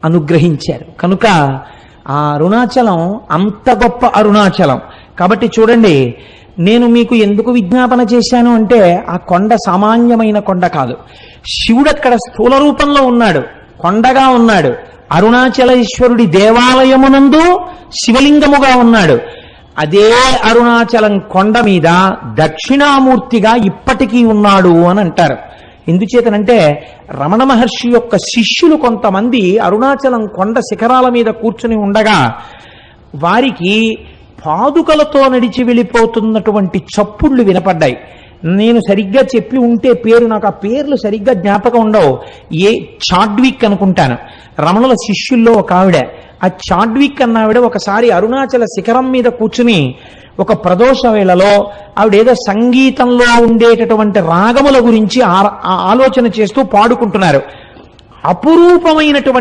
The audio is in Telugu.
అనుగ్రహించారు. కనుక ఆ అరుణాచలం అంత గొప్ప అరుణాచలం. కాబట్టి చూడండి, నేను మీకు ఎందుకు విజ్ఞాపన చేశాను అంటే ఆ కొండ సామాన్యమైన కొండ కాదు. శివుడు అక్కడ స్థూల రూపంలో ఉన్నాడు, కొండగా ఉన్నాడు. అరుణాచలేశ్వరుడి దేవాలయమునందు శివలింగముగా ఉన్నాడు. అదే అరుణాచలం కొండ మీద దక్షిణామూర్తిగా ఇప్పటికీ ఉన్నాడు అని అంటారు. ఎందుచేతనంటే రమణ మహర్షి యొక్క శిష్యులు కొంతమంది అరుణాచలం కొండ శిఖరాల మీద కూర్చుని ఉండగా వారికి పాదుకలతో నడిచి వెళ్ళిపోతున్నటువంటి చప్పుళ్ళు వినపడ్డాయి. నేను సరిగ్గా చెప్పి ఉంటే పేరు, నాకు ఆ పేర్లు సరిగ్గా జ్ఞాపకం ఉండవు. చాడ్విక్ అనుకుంటాను, రమణుల శిష్యుల్లో ఒక ఆవిడ. ఆ చాడ్విక్ అన్నావిడ ఒకసారి అరుణాచల శిఖరం మీద కూర్చుని ఒక ప్రదోష వేళలో ఆవిడేదో సంగీతంలో ఉండేటటువంటి రాగముల గురించి ఆలోచన చేస్తూ పాడుకుంటున్నారు. అపురూపమైనటువంటి